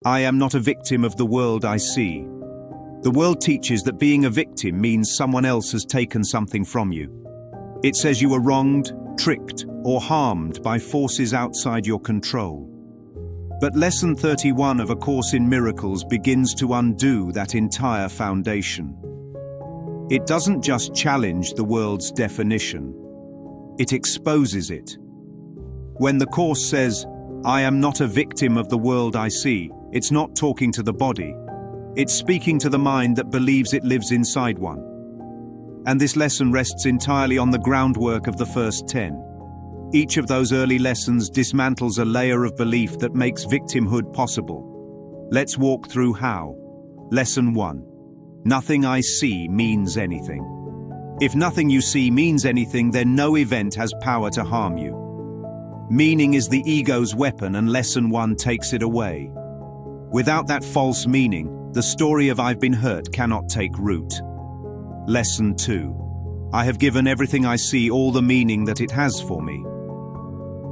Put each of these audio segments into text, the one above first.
I am not a victim of the world I see. The world teaches that being a victim means someone else has taken something from you. It says you were wronged, tricked, or harmed by forces outside your control. But Lesson 31 of A Course in Miracles begins to undo that entire foundation. It doesn't just challenge the world's definition. It exposes it. When the Course says, I am not a victim of the world I see, it's not talking to the body. It's speaking to the mind that believes it lives inside one. And this lesson rests entirely on the groundwork of the first 10. Each of those early lessons dismantles a layer of belief that makes victimhood possible. Let's walk through how. Lesson 1. Nothing I see means anything. If nothing you see means anything, then no event has power to harm you. Meaning is the ego's weapon, and Lesson 1 takes it away. Without that false meaning, the story of I've been hurt cannot take root. Lesson 2. I have given everything I see all the meaning that it has for me.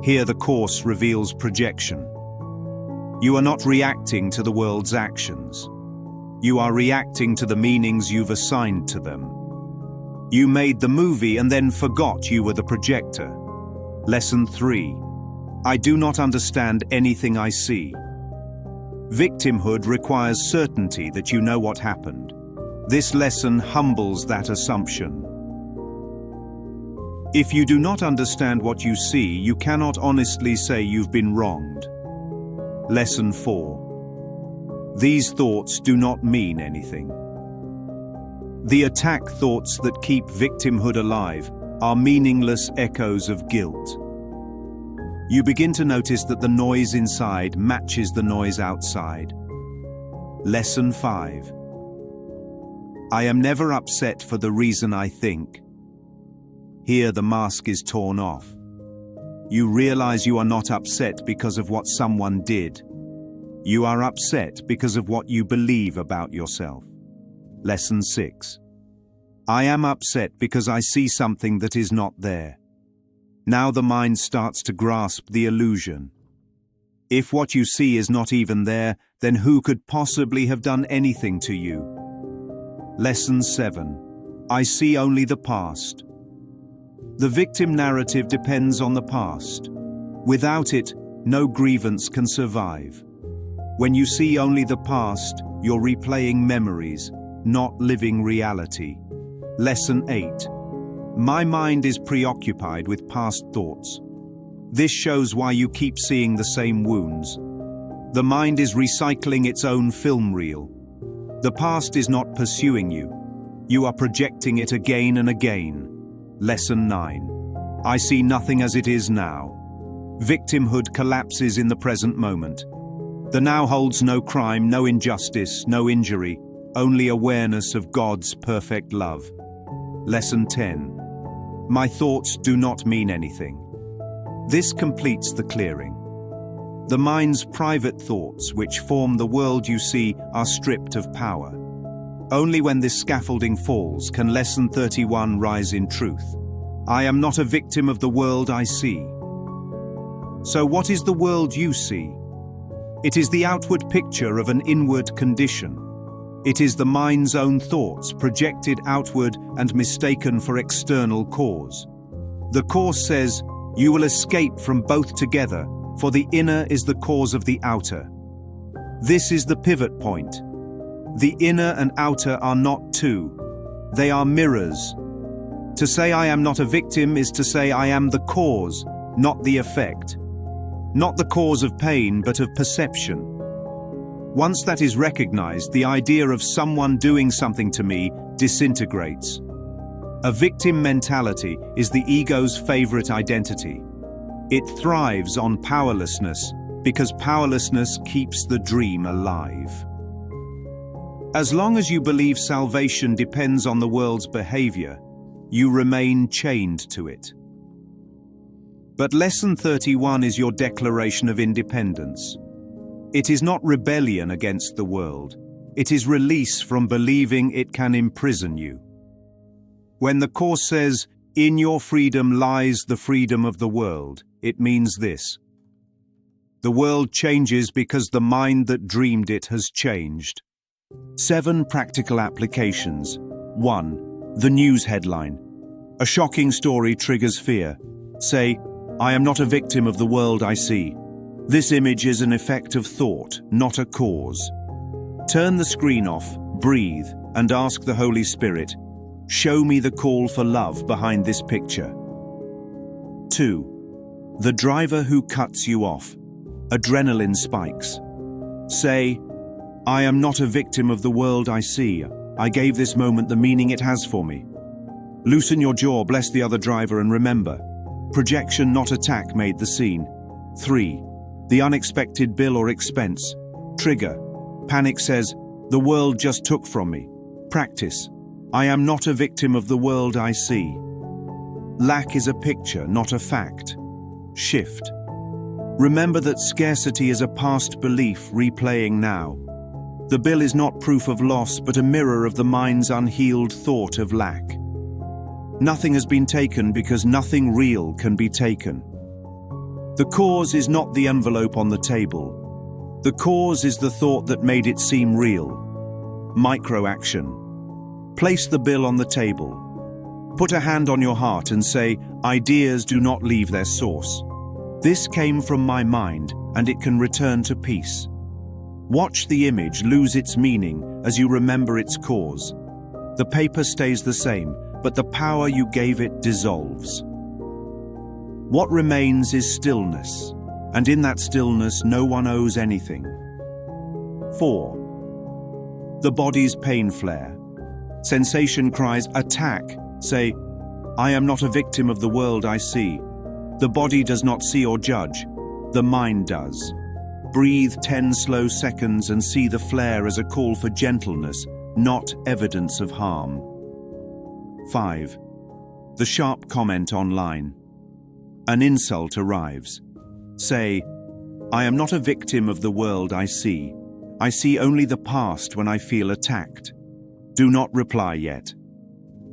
Here the Course reveals projection. You are not reacting to the world's actions. You are reacting to the meanings you've assigned to them. You made the movie and then forgot you were the projector. Lesson 3. I do not understand anything I see. Victimhood requires certainty that you know what happened. This lesson humbles that assumption. If you do not understand what you see, you cannot honestly say you've been wronged. Lesson 4. These thoughts do not mean anything. The attack thoughts that keep victimhood alive are meaningless echoes of guilt. You begin to notice that the noise inside matches the noise outside. Lesson 5. I am never upset for the reason I think. Here the mask is torn off. You realize you are not upset because of what someone did. You are upset because of what you believe about yourself. Lesson 6. I am upset because I see something that is not there. Now the mind starts to grasp the illusion. If what you see is not even there, then who could possibly have done anything to you? Lesson 7. I see only the past. The victim narrative depends on the past. Without it, no grievance can survive. When you see only the past, you're replaying memories, not living reality. Lesson 8. My mind is preoccupied with past thoughts. This shows why you keep seeing the same wounds. The mind is recycling its own film reel. The past is not pursuing you. You are projecting it again and again. Lesson 9. I see nothing as it is now. Victimhood collapses in the present moment. The now holds no crime, no injustice, no injury, only awareness of God's perfect love. Lesson 10. My thoughts do not mean anything. This completes the clearing. The mind's private thoughts, which form the world you see, are stripped of power. Only when this scaffolding falls can Lesson 31 rise in truth. I am not a victim of the world I see. So what is the world you see? It is the outward picture of an inward condition. It is the mind's own thoughts projected outward and mistaken for external cause. The Course says, you will escape from both together, for the inner is the cause of the outer. This is the pivot point. The inner and outer are not two. They are mirrors. To say I am not a victim is to say I am the cause, not the effect. Not the cause of pain, but of perception. Once that is recognized, the idea of someone doing something to me disintegrates. A victim mentality is the ego's favorite identity. It thrives on powerlessness because powerlessness keeps the dream alive. As long as you believe salvation depends on the world's behavior, you remain chained to it. But Lesson 31 is your declaration of independence. It is not rebellion against the world. It is release from believing it can imprison you. When the Course says, in your freedom lies the freedom of the world, it means this. The world changes because the mind that dreamed it has changed. 7 practical applications. 1. The news headline. A shocking story triggers fear. Say, I am not a victim of the world I see. This image is an effect of thought, not a cause. Turn the screen off, breathe, and ask the Holy Spirit, show me the call for love behind this picture. 2. The driver who cuts you off. Adrenaline spikes. Say, I am not a victim of the world I see. I gave this moment the meaning it has for me. Loosen your jaw, bless the other driver, and remember, projection, not attack, made the scene. 3. The unexpected bill or expense. Trigger. Panic says, the world just took from me. Practice. I am not a victim of the world I see. Lack is a picture, not a fact. Shift. Remember that scarcity is a past belief replaying now. The bill is not proof of loss, but a mirror of the mind's unhealed thought of lack. Nothing has been taken because nothing real can be taken. The cause is not the envelope on the table. The cause is the thought that made it seem real. Micro-action. Place the bill on the table. Put a hand on your heart and say, ideas do not leave their source. This came from my mind, and it can return to peace. Watch the image lose its meaning as you remember its cause. The paper stays the same, but the power you gave it dissolves. What remains is stillness, and in that stillness no one owes anything. 4. The body's pain flare. Sensation cries, attack. Say, I am not a victim of the world I see. The body does not see or judge. The mind does. Breathe 10 slow seconds and see the flare as a call for gentleness, not evidence of harm. 5. The sharp comment online. An insult arrives. Say, I am not a victim of the world I see. I see only the past when I feel attacked. Do not reply yet.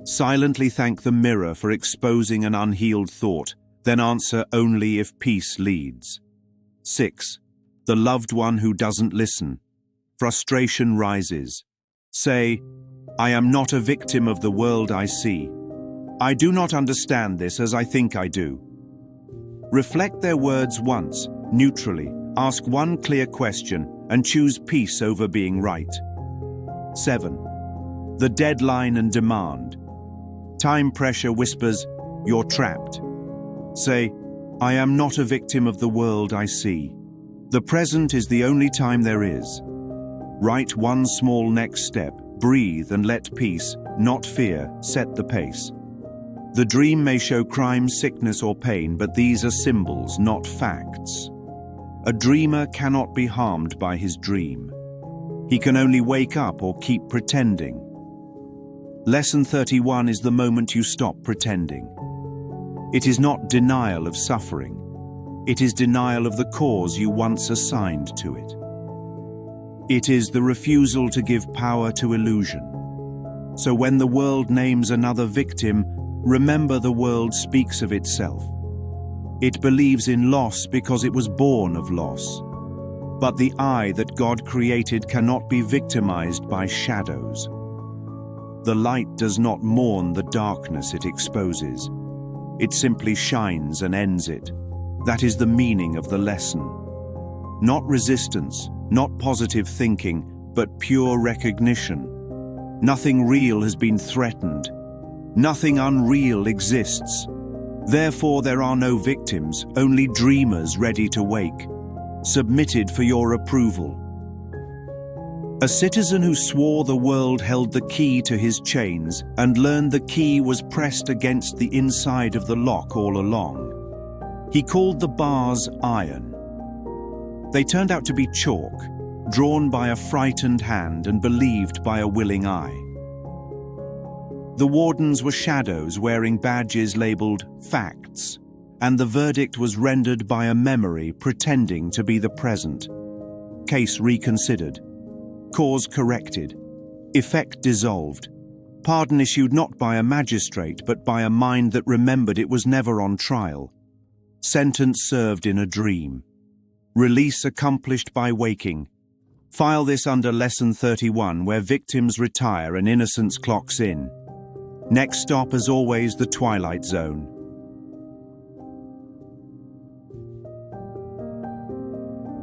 Silently thank the mirror for exposing an unhealed thought, then answer only if peace leads. 6. The loved one who doesn't listen. Frustration rises. Say, I am not a victim of the world I see. I do not understand this as I think I do. Reflect their words once, neutrally. Ask one clear question and choose peace over being right. 7. The deadline and demand. Time pressure whispers, you're trapped. Say, I am not a victim of the world I see. The present is the only time there is. Write one small next step, breathe and let peace, not fear, set the pace. The dream may show crime, sickness or pain, but these are symbols, not facts. A dreamer cannot be harmed by his dream. He can only wake up or keep pretending. Lesson 31 is the moment you stop pretending. It is not denial of suffering. It is denial of the cause you once assigned to it. It is the refusal to give power to illusion. So when the world names another victim, remember the world speaks of itself. It believes in loss because it was born of loss. But the I that God created cannot be victimized by shadows. The light does not mourn the darkness it exposes. It simply shines and ends it. That is the meaning of the lesson. Not resistance, not positive thinking, but pure recognition. Nothing real has been threatened. Nothing unreal exists. Therefore, there are no victims, only dreamers ready to wake, submitted for your approval. A citizen who swore the world held the key to his chains and learned the key was pressed against the inside of the lock all along. He called the bars iron. They turned out to be chalk, drawn by a frightened hand and believed by a willing eye. The wardens were shadows wearing badges labeled facts, and the verdict was rendered by a memory pretending to be the present. Case reconsidered. Cause corrected. Effect dissolved. Pardon issued not by a magistrate but by a mind that remembered it was never on trial. Sentence served in a dream. Release accomplished by waking. File this under Lesson 31, where victims retire and innocence clocks in. Next stop, as always, the Twilight Zone.